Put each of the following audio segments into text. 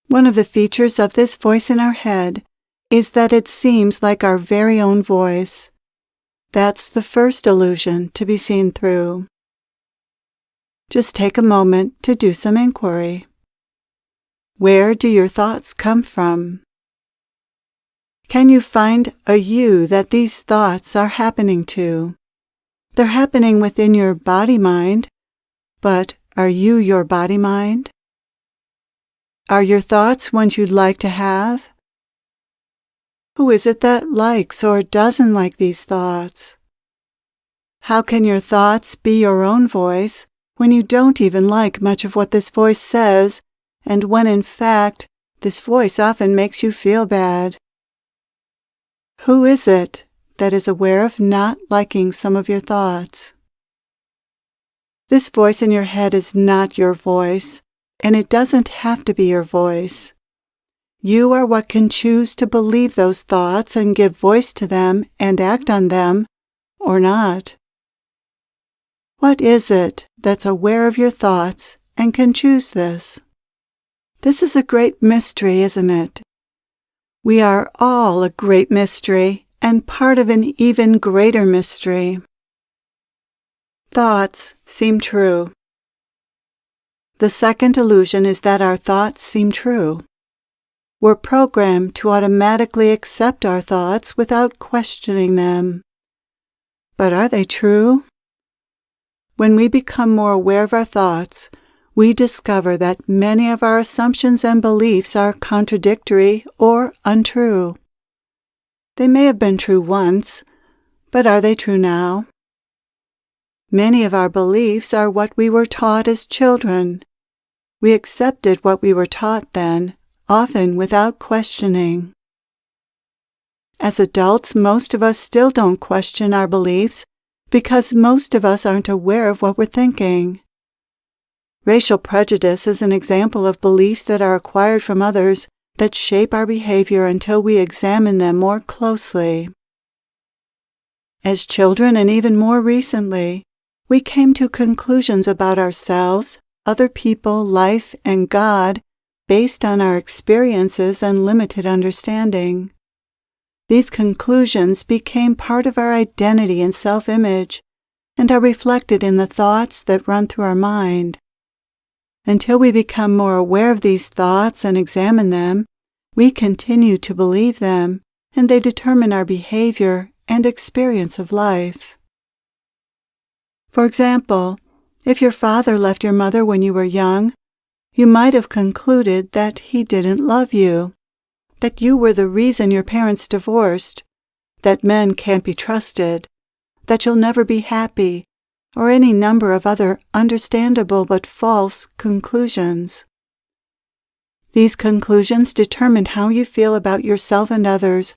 One of the features of this voice in our head is that it seems like our very own voice. That's the first illusion to be seen through. Just take a moment to do some inquiry. Where do your thoughts come from? Can you find a you that these thoughts are happening to? They're happening within your body-mind, but are you your body-mind? Are your thoughts ones you'd like to have? Who is it that likes or doesn't like these thoughts? How can your thoughts be your own voice when you don't even like much of what this voice says, and when in fact this voice often makes you feel bad? Who is it that is aware of not liking some of your thoughts? This voice in your head is not your voice, and it doesn't have to be your voice. You are what can choose to believe those thoughts and give voice to them and act on them, or not. What is it that's aware of your thoughts and can choose this? This is a great mystery, isn't it? We are all a great mystery and part of an even greater mystery. Thoughts seem true. The second illusion is that our thoughts seem true. We're programmed to automatically accept our thoughts without questioning them. But are they true? When we become more aware of our thoughts, we discover that many of our assumptions and beliefs are contradictory or untrue. They may have been true once, but are they true now? Many of our beliefs are what we were taught as children. We accepted what we were taught then, often without questioning. As adults, most of us still don't question our beliefs because most of us aren't aware of what we're thinking. Racial prejudice is an example of beliefs that are acquired from others that shape our behavior until we examine them more closely. As children, and even more recently, we came to conclusions about ourselves, other people, life, and God based on our experiences and limited understanding. These conclusions became part of our identity and self-image and are reflected in the thoughts that run through our mind. Until we become more aware of these thoughts and examine them, we continue to believe them, and they determine our behavior and experience of life. For example, if your father left your mother when you were young, you might have concluded that he didn't love you, that you were the reason your parents divorced, that men can't be trusted, that you'll never be happy, or any number of other understandable but false conclusions. These conclusions determine how you feel about yourself and others,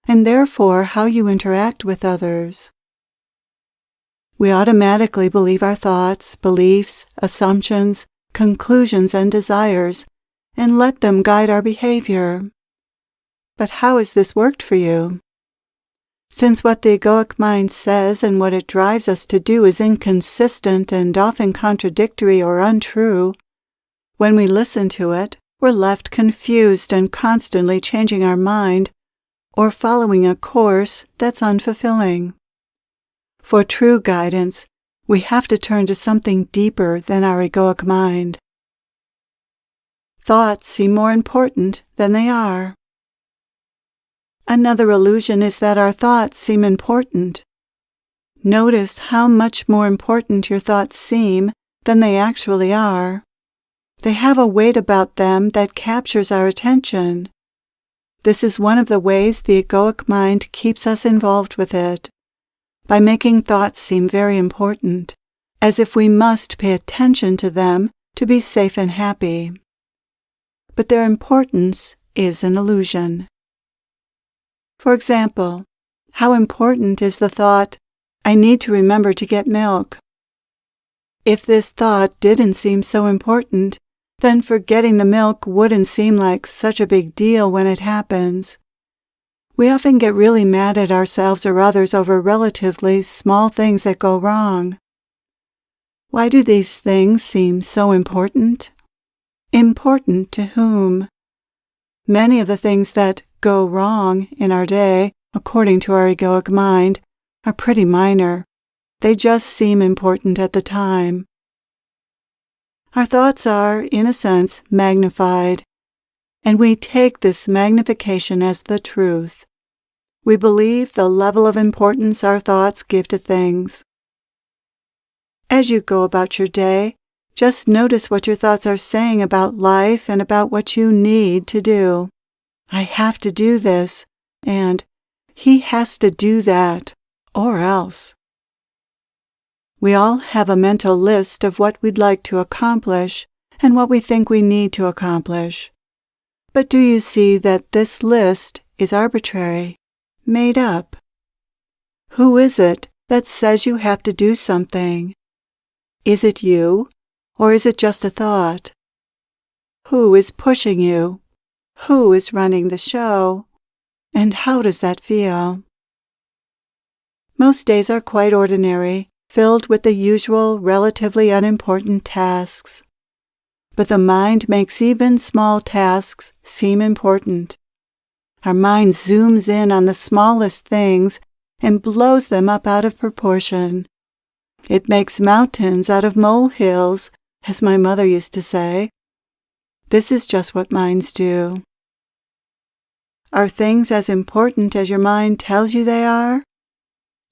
and therefore how you interact with others. We automatically believe our thoughts, beliefs, assumptions, conclusions, and desires, and let them guide our behavior. But how has this worked for you? Since what the egoic mind says and what it drives us to do is inconsistent and often contradictory or untrue, when we listen to it, we're left confused and constantly changing our mind or following a course that's unfulfilling. For true guidance, we have to turn to something deeper than our egoic mind. Thoughts seem more important than they are. Another illusion is that our thoughts seem important. Notice how much more important your thoughts seem than they actually are. They have a weight about them that captures our attention. This is one of the ways the egoic mind keeps us involved with it, by making thoughts seem very important, as if we must pay attention to them to be safe and happy. But their importance is an illusion. For example, how important is the thought, "I need to remember to get milk"? If this thought didn't seem so important, then forgetting the milk wouldn't seem like such a big deal when it happens. We often get really mad at ourselves or others over relatively small things that go wrong. Why do these things seem so important? Important to whom? Many of the things that go wrong in our day, according to our egoic mind, are pretty minor. They just seem important at the time. Our thoughts are, in a sense, magnified, and we take this magnification as the truth. We believe the level of importance our thoughts give to things. As you go about your day, just notice what your thoughts are saying about life and about what you need to do. I have to do this, and he has to do that, or else. We all have a mental list of what we'd like to accomplish and what we think we need to accomplish. But do you see that this list is arbitrary, made up? Who is it that says you have to do something? Is it you, or is it just a thought? Who is pushing you? Who is running the show? And how does that feel? Most days are quite ordinary, filled with the usual, relatively unimportant tasks. But the mind makes even small tasks seem important. Our mind zooms in on the smallest things and blows them up out of proportion. It makes mountains out of molehills, as my mother used to say. This is just what minds do. Are things as important as your mind tells you they are?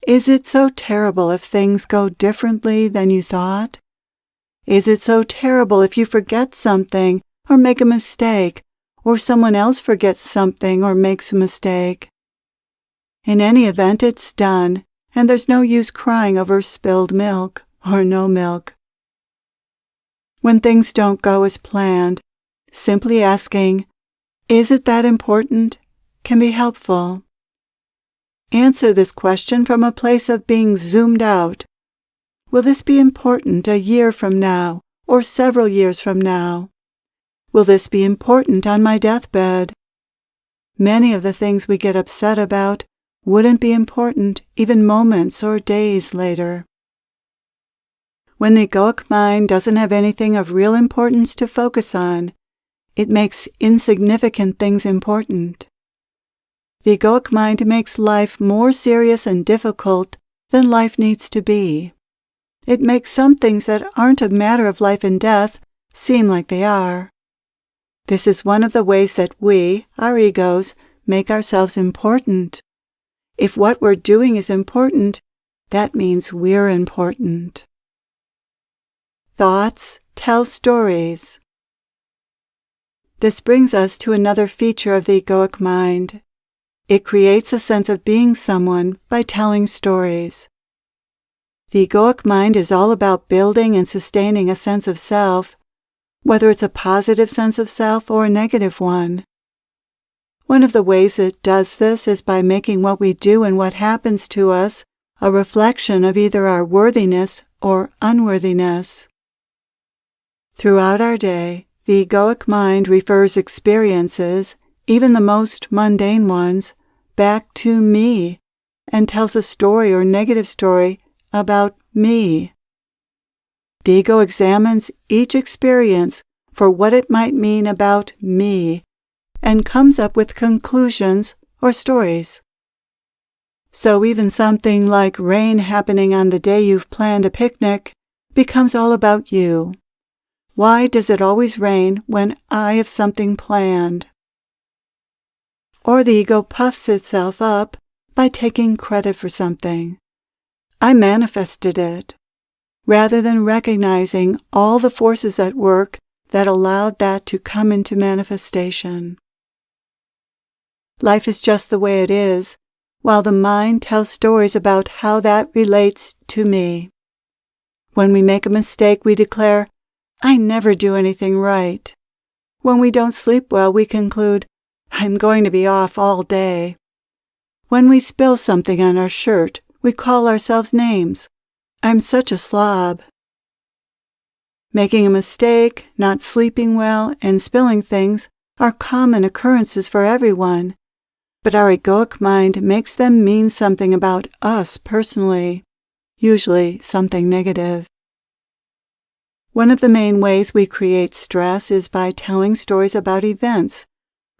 Is it so terrible if things go differently than you thought? Is it so terrible if you forget something or make a mistake, or someone else forgets something or makes a mistake? In any event, it's done, and there's no use crying over spilled milk or no milk. When things don't go as planned, simply asking, "Is it that important?" can be helpful. Answer this question from a place of being zoomed out. Will this be important a year from now or several years from now? Will this be important on my deathbed? Many of the things we get upset about wouldn't be important even moments or days later. When the egoic mind doesn't have anything of real importance to focus on, it makes insignificant things important. The egoic mind makes life more serious and difficult than life needs to be. It makes some things that aren't a matter of life and death seem like they are. This is one of the ways that we, our egos, make ourselves important. If what we're doing is important, that means we're important. Thoughts tell stories. This brings us to another feature of the egoic mind. It creates a sense of being someone by telling stories. The egoic mind is all about building and sustaining a sense of self, whether it's a positive sense of self or a negative one. One of the ways it does this is by making what we do and what happens to us a reflection of either our worthiness or unworthiness. Throughout our day, the egoic mind refers experiences, even the most mundane ones, back to me and tells a story or negative story about me. The ego examines each experience for what it might mean about me and comes up with conclusions or stories. So even something like rain happening on the day you've planned a picnic becomes all about you. Why does it always rain when I have something planned? Or the ego puffs itself up by taking credit for something. I manifested it, rather than recognizing all the forces at work that allowed that to come into manifestation. Life is just the way it is, while the mind tells stories about how that relates to me. When we make a mistake, we declare, "I never do anything right." When we don't sleep well, we conclude, "I'm going to be off all day." When we spill something on our shirt, we call ourselves names. "I'm such a slob." Making a mistake, not sleeping well, and spilling things are common occurrences for everyone, but our egoic mind makes them mean something about us personally, usually something negative. One of the main ways we create stress is by telling stories about events,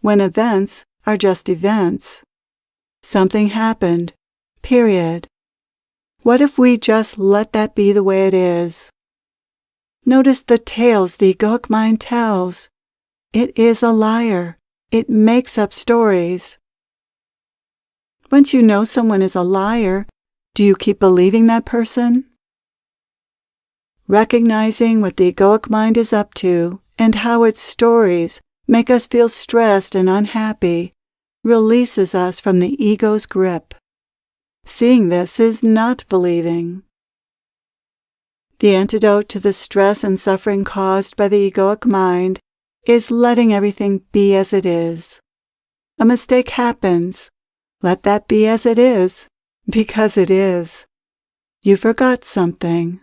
when events are just events. Something happened, period. What if we just let that be the way it is? Notice the tales the egoic mind tells. It is a liar. It makes up stories. Once you know someone is a liar, do you keep believing that person? Recognizing what the egoic mind is up to and how its stories make us feel stressed and unhappy releases us from the ego's grip. Seeing this is not believing. The antidote to the stress and suffering caused by the egoic mind is letting everything be as it is. A mistake happens. Let that be as it is, because it is. You forgot something.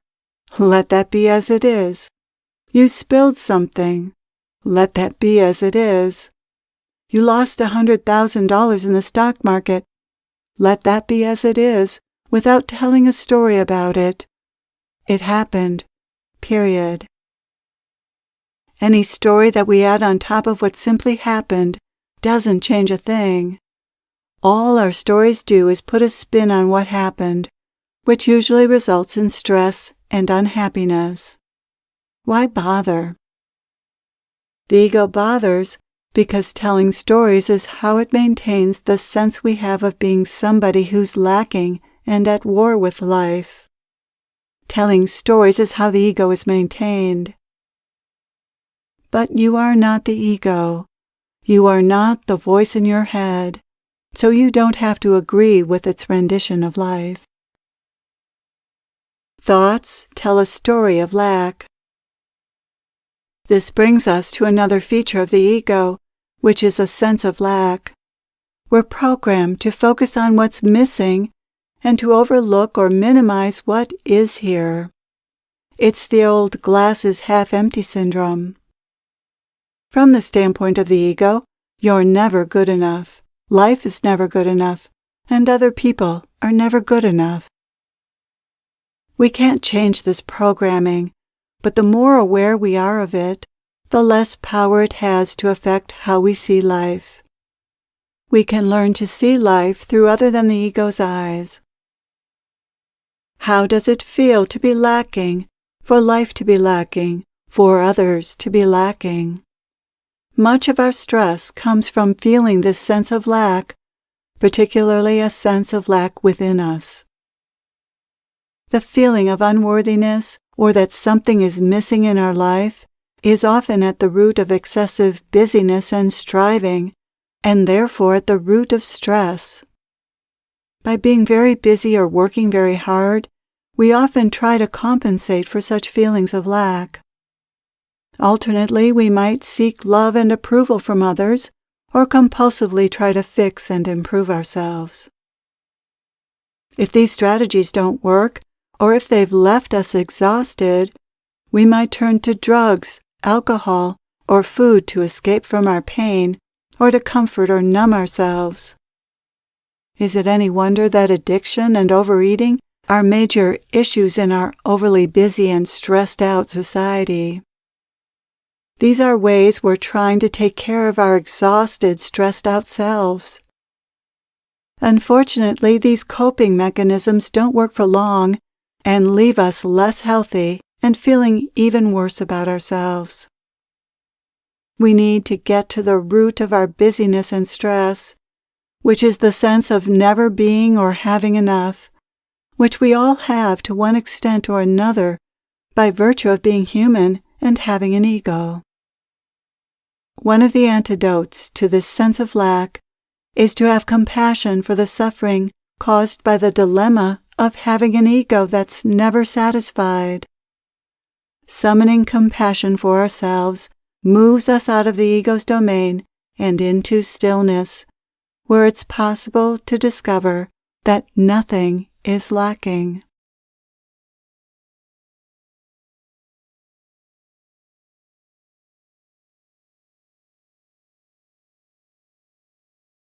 Let that be as it is. You spilled something. Let that be as it is. You lost $100,000 in the stock market. Let that be as it is, without telling a story about it. It happened, period. Any story that we add on top of what simply happened doesn't change a thing. All our stories do is put a spin on what happened, which usually results in stress and unhappiness. Why bother? The ego bothers because telling stories is how it maintains the sense we have of being somebody who's lacking and at war with life. Telling stories is how the ego is maintained. But you are not the ego. You are not the voice in your head, so you don't have to agree with its rendition of life. Thoughts tell a story of lack. This brings us to another feature of the ego, which is a sense of lack. We're programmed to focus on what's missing and to overlook or minimize what is here. It's the old glass is half empty syndrome. From the standpoint of the ego, you're never good enough, life is never good enough, and other people are never good enough. We can't change this programming, but the more aware we are of it, the less power it has to affect how we see life. We can learn to see life through other than the ego's eyes. How does it feel to be lacking, for life to be lacking, for others to be lacking? Much of our stress comes from feeling this sense of lack, particularly a sense of lack within us. The feeling of unworthiness or that something is missing in our life is often at the root of excessive busyness and striving, and therefore at the root of stress. By being very busy or working very hard, we often try to compensate for such feelings of lack. Alternately, we might seek love and approval from others, or compulsively try to fix and improve ourselves. If these strategies don't work, or if they've left us exhausted, we might turn to drugs, alcohol, or food to escape from our pain, or to comfort or numb ourselves. Is it any wonder that addiction and overeating are major issues in our overly busy and stressed out society? These are ways we're trying to take care of our exhausted, stressed out selves. Unfortunately, these coping mechanisms don't work for long and leave us less healthy and feeling even worse about ourselves. We need to get to the root of our busyness and stress, which is the sense of never being or having enough, which we all have to one extent or another by virtue of being human and having an ego. One of the antidotes to this sense of lack is to have compassion for the suffering caused by the dilemma of having an ego that's never satisfied. Summoning compassion for ourselves moves us out of the ego's domain and into stillness, where it's possible to discover that nothing is lacking.